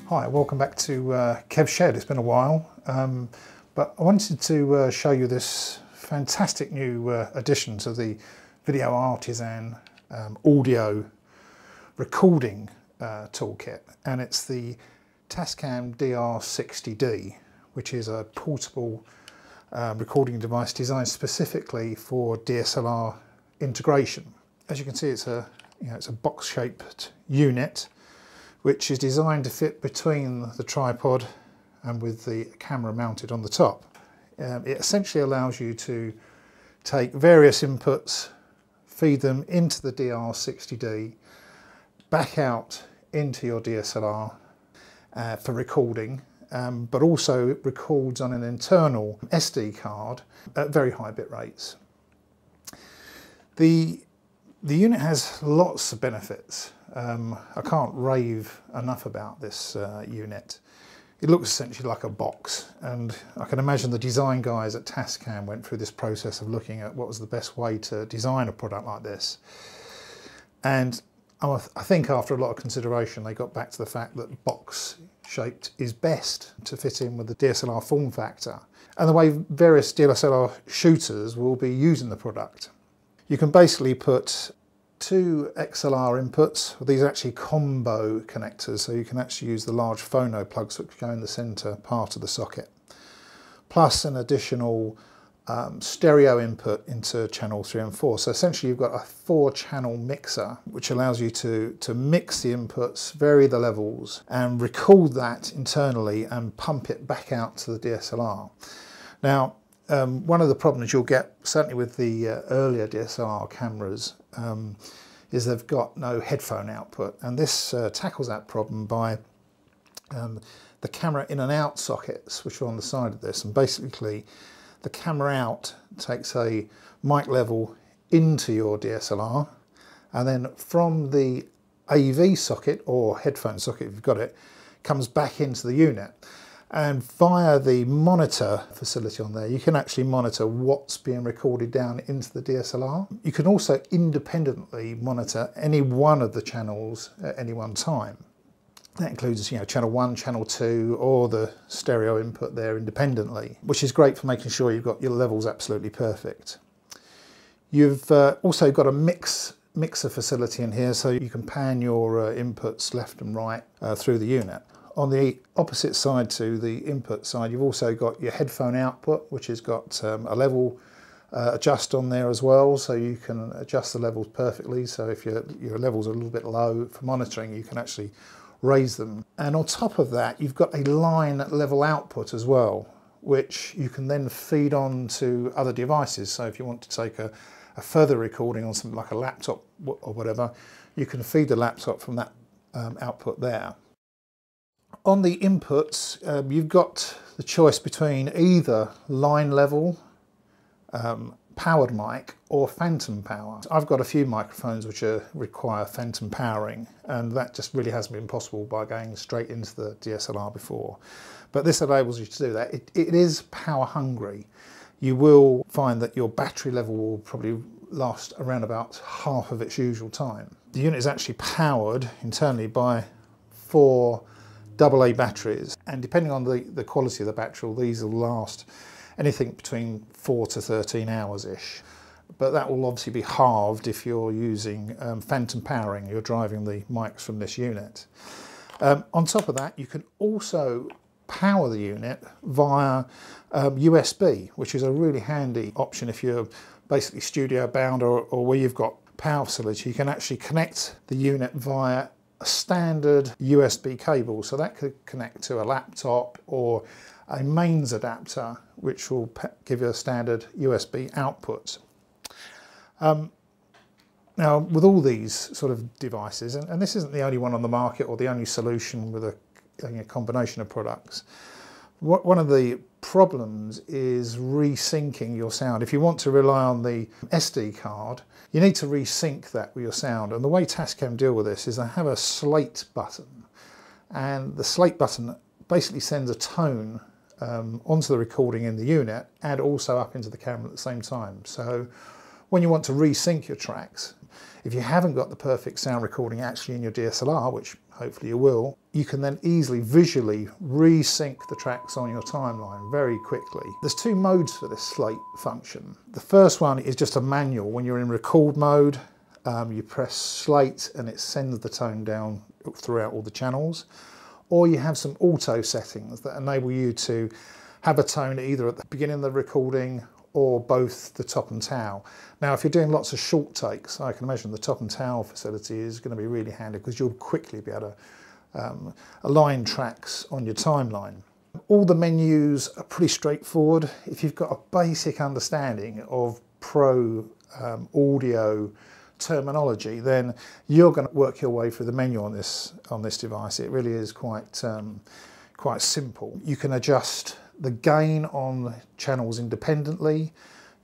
Hi, welcome back to Kev's Shed. It's been a while, but I wanted to show you this fantastic new addition to the Video Artisan audio recording toolkit, and it's the Tascam DR-60D, which is a portable recording device designed specifically for DSLR integration. As you can see, it's a box-shaped unit which is designed to fit between the tripod and with the camera mounted on the top. It essentially allows you to take various inputs, feed them into the DR-60D, back out into your DSLR for recording, but also it records on an internal SD card at very high bit rates. The unit has lots of benefits. I can't rave enough about this unit. It looks essentially like a box, and I can imagine the design guys at Tascam went through this process of looking at what was the best way to design a product like this. And I think after a lot of consideration they got back to the fact that box shaped is best to fit in with the DSLR form factor and the way various DSLR shooters will be using the product. You can basically put two XLR inputs. These are actually combo connectors, so you can actually use the large phono plugs which go in the center part of the socket, plus an additional stereo input into channel 3 and 4. So essentially you've got a 4-channel mixer which allows you to mix the inputs, vary the levels, and record that internally and pump it back out to the DSLR. Now, one of the problems you'll get, certainly with the earlier DSLR cameras, is they've got no headphone output, and this tackles that problem by the camera in and out sockets which are on the side of this, and basically the camera out takes a mic level into your DSLR, and then from the AV socket or headphone socket if you've got it, comes back into the unit. And via the monitor facility on there, you can actually monitor what's being recorded down into the DSLR. You can also independently monitor any one of the channels at any one time. That includes, channel 1, channel 2, or the stereo input there independently, which is great for making sure you've got your levels absolutely perfect. You've also got a mixer facility in here, so you can pan your inputs left and right through the unit. On the opposite side to the input side, you've also got your headphone output, which has got a level adjust on there as well, so you can adjust the levels perfectly. So if your levels are a little bit low for monitoring, you can actually raise them. And on top of that, you've got a line level output as well, which you can then feed on to other devices. So if you want to take a further recording on something like a laptop or whatever, you can feed the laptop from that output there. On the inputs, you've got the choice between either line level, powered mic, or phantom power. I've got a few microphones which require phantom powering, and that just really hasn't been possible by going straight into the DSLR before. But this enables you to do that. It is power hungry. You will find that your battery level will probably last around about half of its usual time. The unit is actually powered internally by 4 AA batteries, and depending on the quality of the battery, these will last anything between 4 to 13 hours-ish. But that will obviously be halved if you're using phantom powering, you're driving the mics from this unit. On top of that, you can also power the unit via USB, which is a really handy option if you're basically studio bound or where you've got power facility. You can actually connect the unit via a standard USB cable, so that could connect to a laptop or a mains adapter which will give you a standard USB output. Now with all these sort of devices, and this isn't the only one on the market or the only solution with a combination of products, one of the problems is resyncing your sound. If you want to rely on the SD card, you need to resync that with your sound, and the way Tascam deal with this is they have a slate button, and the slate button basically sends a tone onto the recording in the unit and also up into the camera at the same time. So when you want to resync your tracks, if you haven't got the perfect sound recording actually in your DSLR, which hopefully you will, you can then easily visually resync the tracks on your timeline very quickly. There's two modes for this slate function. The first one is just a manual. When you're in record mode, you press slate and it sends the tone down throughout all the channels. Or you have some auto settings that enable you to have a tone either at the beginning of the recording or both the top and tail. Now, if you're doing lots of short takes, I can imagine the top and tail facility is going to be really handy because you'll quickly be able to align tracks on your timeline. All the menus are pretty straightforward. If you've got a basic understanding of pro audio terminology, then you're going to work your way through the menu on this device. It really is quite simple. You can adjust the gain on channels independently.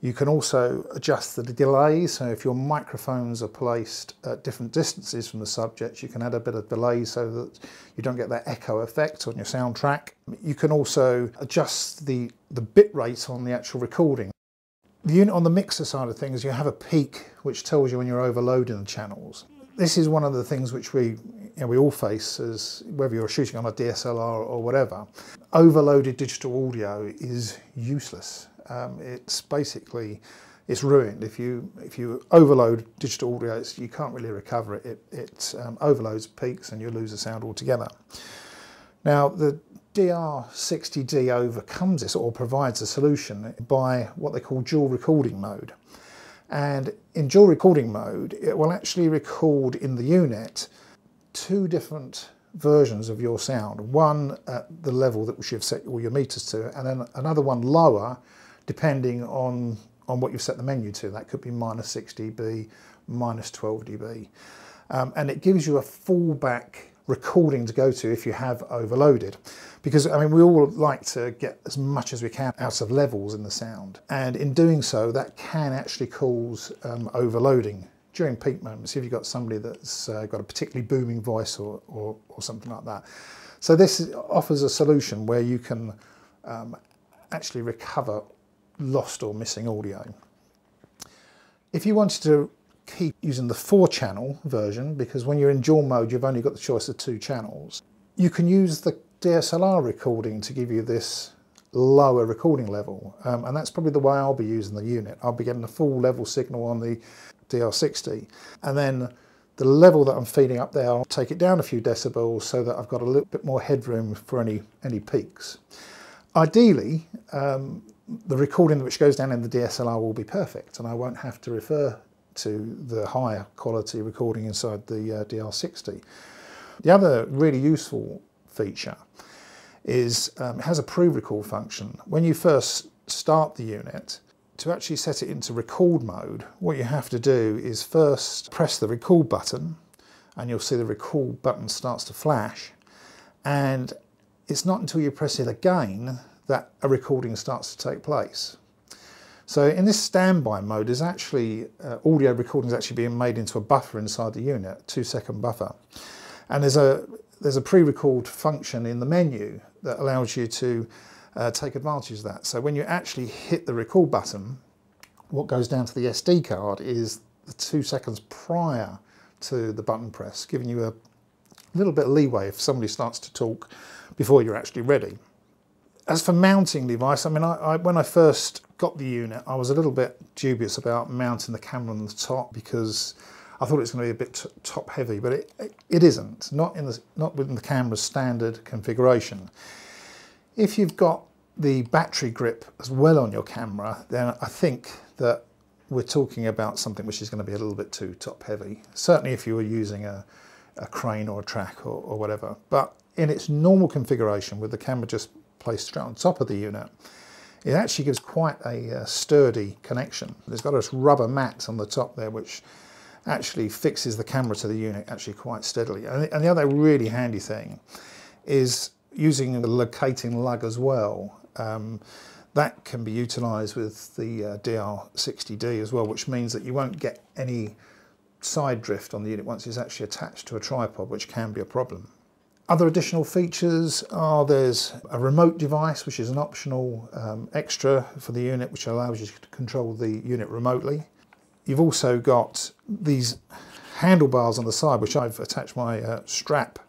You can also adjust the delay, so if your microphones are placed at different distances from the subject, you can add a bit of delay so that you don't get that echo effect on your soundtrack. You can also adjust the bit rate on the actual recording. The unit on the mixer side of things, you have a peak which tells you when you're overloading the channels. This is one of the things which we all face, as whether you're shooting on a DSLR or whatever. Overloaded digital audio is useless. It's basically, it's ruined. If you overload digital audio, you can't really recover it. It overloads, peaks, and you lose the sound altogether. Now, the DR-60D overcomes this, or provides a solution, by what they call dual recording mode. And in dual recording mode, it will actually record in the unit two different versions of your sound. One at the level that you've set all your meters to, and then another one lower, depending on what you've set the menu to. That could be -6 dB, -12 dB. And it gives you a fallback recording to go to if you have overloaded. Because, I mean, we all like to get as much as we can out of levels in the sound. And in doing so, that can actually cause overloading during peak moments if you've got somebody that's got a particularly booming voice or something like that. So this offers a solution where you can actually recover lost or missing audio. If you wanted to keep using the 4-channel version, because when you're in dual mode you've only got the choice of 2 channels, you can use the DSLR recording to give you this lower recording level, and that's probably the way I'll be using the unit. I'll be getting a full level signal on the DR-60, and then the level that I'm feeding up there, I'll take it down a few decibels so that I've got a little bit more headroom for any peaks. Ideally, the recording which goes down in the DSLR will be perfect, and I won't have to refer to the higher quality recording inside the DR-60. The other really useful feature is it has a pre-record function. When you first start the unit, to actually set it into record mode, what you have to do is first press the record button, and you'll see the record button starts to flash, and it's not until you press it again that a recording starts to take place. So in this standby mode, there's actually audio recordings actually being made into a buffer inside the unit, a 2-second buffer. And there's a pre-record function in the menu that allows you to take advantage of that. So when you actually hit the record button, what goes down to the SD card is the 2 seconds prior to the button press, giving you a little bit of leeway if somebody starts to talk before you're actually ready. As for mounting the device, I mean, when I first got the unit, I was a little bit dubious about mounting the camera on the top because I thought it was going to be a bit top heavy, but it isn't, not within the camera's standard configuration. If you've got the battery grip as well on your camera, then I think that we're talking about something which is going to be a little bit too top heavy. Certainly if you were using a crane or a track or whatever. But in its normal configuration, with the camera just placed straight on top of the unit, it actually gives quite a sturdy connection. There's got a rubber mat on the top there which actually fixes the camera to the unit actually quite steadily. And the other really handy thing is using the locating lug as well. That can be utilised with the DR-60D as well, which means that you won't get any side drift on the unit once it's actually attached to a tripod, which can be a problem. Other additional features are there's a remote device, which is an optional extra for the unit, which allows you to control the unit remotely. You've also got these handlebars on the side, which I've attached my strap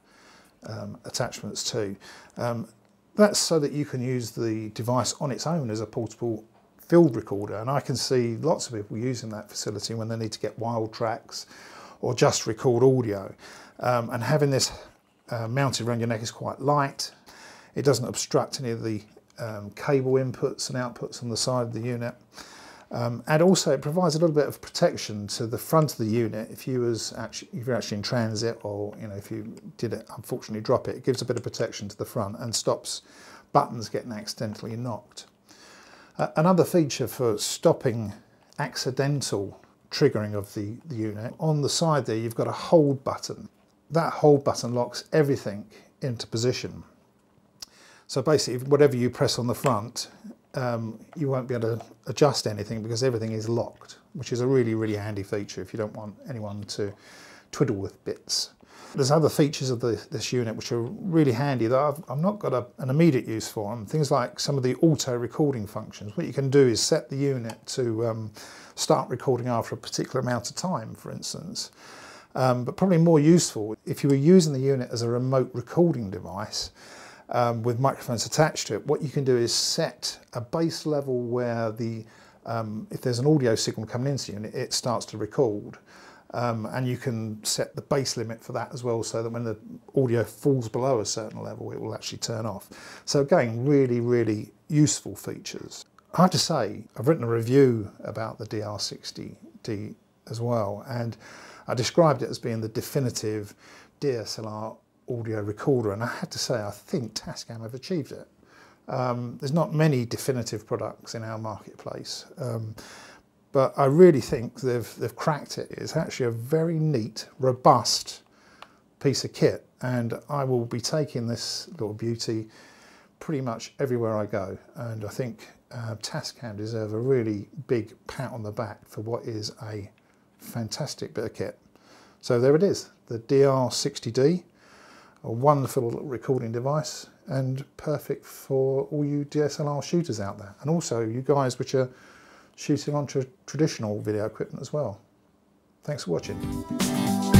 attachments too. That's so that you can use the device on its own as a portable field recorder, and I can see lots of people using that facility when they need to get wild tracks or just record audio. And having this mounted around your neck is quite light. It doesn't obstruct any of the cable inputs and outputs on the side of the unit. And also it provides a little bit of protection to the front of the unit if you're actually in transit, or if you did unfortunately drop it. It gives a bit of protection to the front and stops buttons getting accidentally knocked. Another feature for stopping accidental triggering of the unit, on the side there you've got a hold button. That hold button locks everything into position. So basically whatever you press on the front, you won't be able to adjust anything because everything is locked, which is a really, really handy feature if you don't want anyone to twiddle with bits. There's other features of this unit which are really handy that I've not got an immediate use for them. Things like some of the auto recording functions. What you can do is set the unit to start recording after a particular amount of time, for instance. But probably more useful if you were using the unit as a remote recording device with microphones attached to it. What you can do is set a base level where if there's an audio signal coming into the unit, it starts to record. And you can set the base limit for that as well, so that when the audio falls below a certain level, it will actually turn off. So again, really, really useful features. I have to say, I've written a review about the DR-60D as well, and I described it as being the definitive DSLR audio recorder, and I had to say I think Tascam have achieved it. There's not many definitive products in our marketplace, but I really think they've cracked it. It's actually a very neat, robust piece of kit, and I will be taking this little beauty pretty much everywhere I go, and I think Tascam deserve a really big pat on the back for what is a fantastic bit of kit. So there it is, the DR-60D, a wonderful little recording device and perfect for all you DSLR shooters out there, and also you guys which are shooting on traditional video equipment as well. Thanks for watching.